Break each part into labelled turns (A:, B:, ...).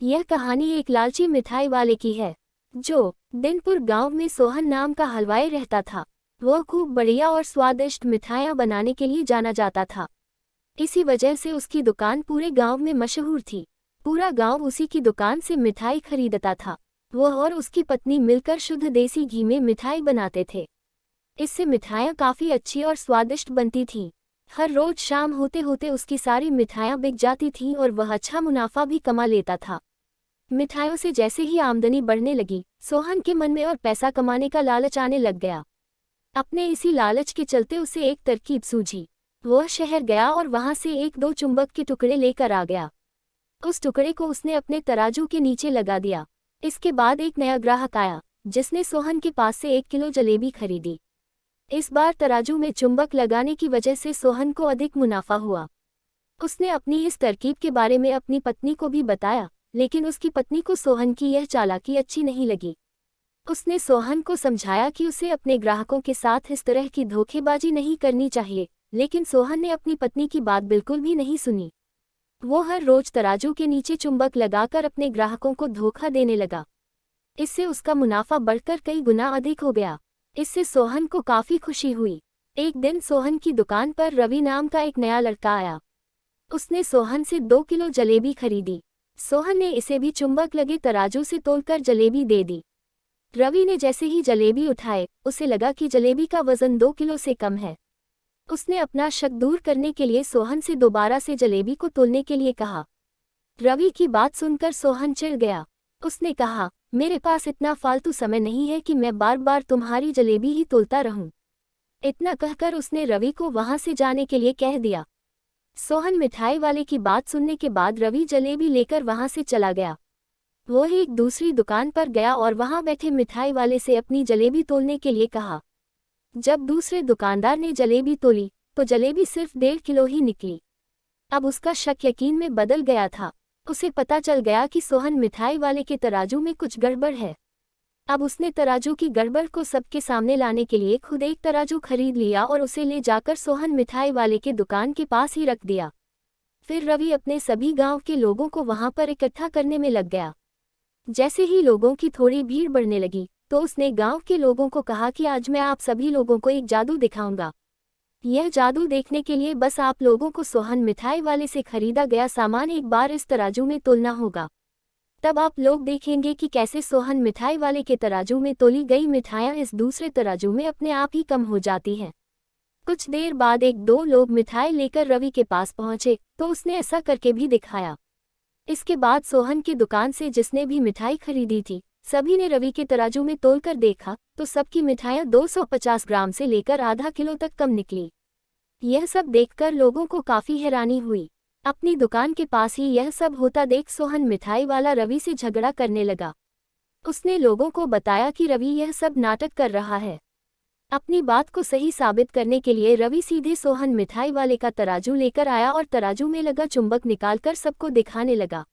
A: यह कहानी एक लालची मिठाई वाले की है, जो दिनपुर गांव में सोहन नाम का हलवाई रहता था। वह खूब बढ़िया और स्वादिष्ट मिठाइयाँ बनाने के लिए जाना जाता था। इसी वजह से उसकी दुकान पूरे गांव में मशहूर थी। पूरा गांव उसी की दुकान से मिठाई खरीदता था। वह और उसकी पत्नी मिलकर शुद्ध देसी घी में मिठाई बनाते थे। इससे मिठाइयाँ काफ़ी अच्छी और स्वादिष्ट बनती थीं। हर रोज शाम होते होते उसकी सारी मिठाइयाँ बिक जाती थीं और वह अच्छा मुनाफा भी कमा लेता था। मिठाइयों से जैसे ही आमदनी बढ़ने लगी, सोहन के मन में और पैसा कमाने का लालच आने लग गया। अपने इसी लालच के चलते उसे एक तरकीब सूझी। वह शहर गया और वहां से एक दो चुंबक के टुकड़े लेकर आ गया। उस टुकड़े को उसने अपने तराजू के नीचे लगा दिया। इसके बाद एक नया ग्राहक आया, जिसने सोहन के पास से 1 किलो जलेबी खरीदी। इस बार तराजू में चुंबक लगाने की वजह से सोहन को अधिक मुनाफा हुआ। उसने अपनी इस तरकीब के बारे में अपनी पत्नी को भी बताया, लेकिन उसकी पत्नी को सोहन की यह चालाकी अच्छी नहीं लगी। उसने सोहन को समझाया कि उसे अपने ग्राहकों के साथ इस तरह की धोखेबाजी नहीं करनी चाहिए, लेकिन सोहन ने अपनी पत्नी की बात बिल्कुल भी नहीं सुनी। वो हर रोज तराजू के नीचे चुंबक लगाकर अपने ग्राहकों को धोखा देने लगा। इससे उसका मुनाफा बढ़कर कई गुना अधिक हो गया। इससे सोहन को काफ़ी खुशी हुई। एक दिन सोहन की दुकान पर रवि नाम का एक नया लड़का आया। उसने सोहन से 2 किलो जलेबी खरीदी। सोहन ने इसे भी चुंबक लगे तराजू से तोलकर जलेबी दे दी। रवि ने जैसे ही जलेबी उठाए, उसे लगा कि जलेबी का वजन 2 किलो से कम है। उसने अपना शक दूर करने के लिए सोहन से दोबारा से जलेबी को तोलने के लिए कहा। रवि की बात सुनकर सोहन चिढ़ गया। उसने कहा, मेरे पास इतना फालतू समय नहीं है कि मैं बार बार तुम्हारी जलेबी ही तोलता रहूं। इतना कहकर उसने रवि को वहां से जाने के लिए कह दिया। सोहन मिठाई वाले की बात सुनने के बाद रवि जलेबी लेकर वहां से चला गया। वो एक दूसरी दुकान पर गया और वहां बैठे मिठाई वाले से अपनी जलेबी तोलने के लिए कहा। जब दूसरे दुकानदार ने जलेबी तोली, तो जलेबी सिर्फ 1.5 किलो ही निकली। अब उसका शक यकीन में बदल गया था। उसे पता चल गया कि सोहन मिठाई वाले के तराजू में कुछ गड़बड़ है। अब उसने तराजू की गड़बड़ को सबके सामने लाने के लिए खुद एक तराजू खरीद लिया और उसे ले जाकर सोहन मिठाई वाले के दुकान के पास ही रख दिया। फिर रवि अपने सभी गांव के लोगों को वहां पर इकट्ठा करने में लग गया। जैसे ही लोगों की थोड़ी भीड़ बढ़ने लगी, तो उसने गांव के लोगों को कहा कि आज मैं आप सभी लोगों को एक जादू दिखाऊंगा। यह जादू देखने के लिए बस आप लोगों को सोहन मिठाई वाले से खरीदा गया सामान एक बार इस तराजू में तोलना होगा। तब आप लोग देखेंगे कि कैसे सोहन मिठाई वाले के तराजू में तोली गई मिठाइयाँ इस दूसरे तराजू में अपने आप ही कम हो जाती हैं। कुछ देर बाद एक दो लोग मिठाई लेकर रवि के पास पहुंचे, तो उसने ऐसा करके भी दिखाया। इसके बाद सोहन की दुकान से जिसने भी मिठाई खरीदी थी, सभी ने रवि के तराजू में तोलकर देखा, तो सबकी मिठाइयाँ 250 ग्राम से लेकर आधा किलो तक कम निकली। यह सब देखकर लोगों को काफ़ी हैरानी हुई। अपनी दुकान के पास ही यह सब होता देख सोहन मिठाई वाला रवि से झगड़ा करने लगा। उसने लोगों को बताया कि रवि यह सब नाटक कर रहा है। अपनी बात को सही साबित करने के लिए रवि सीधे सोहन मिठाई वाले का तराजू लेकर आया और तराजू में लगा चुंबक निकालकर सबको दिखाने लगा।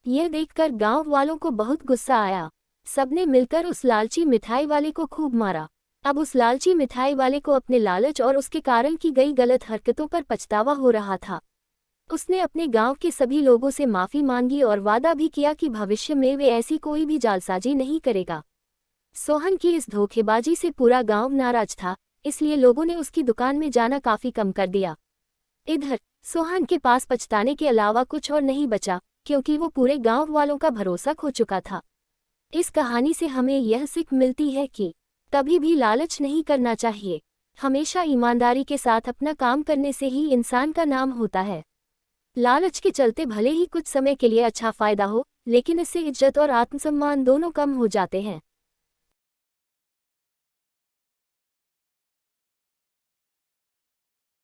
A: यह देखकर गांव वालों को बहुत गुस्सा आया। सबने मिलकर उस लालची मिठाई वाले को खूब मारा। अब उस लालची मिठाई वाले को अपने लालच और उसके कारण की गई गलत हरकतों पर पछतावा हो रहा था। उसने अपने गांव के सभी लोगों से माफ़ी मांगी और वादा भी किया कि भविष्य में वे ऐसी कोई भी जालसाजी नहीं करेगा। सोहन की इस धोखेबाजी से पूरा गांव नाराज था, इसलिए लोगों ने उसकी दुकान में जाना काफ़ी कम कर दिया। इधर सोहन के पास पछताने के अलावा कुछ और नहीं बचा, क्योंकि वो पूरे गांव वालों का भरोसा खो चुका था। इस कहानी से हमें यह सीख मिलती है कि कभी भी लालच नहीं करना चाहिए। हमेशा ईमानदारी के साथ अपना काम करने से ही इंसान का नाम होता है। लालच के चलते भले ही कुछ समय के लिए अच्छा फायदा हो, लेकिन इससे इज्जत और आत्मसम्मान दोनों कम हो जाते हैं।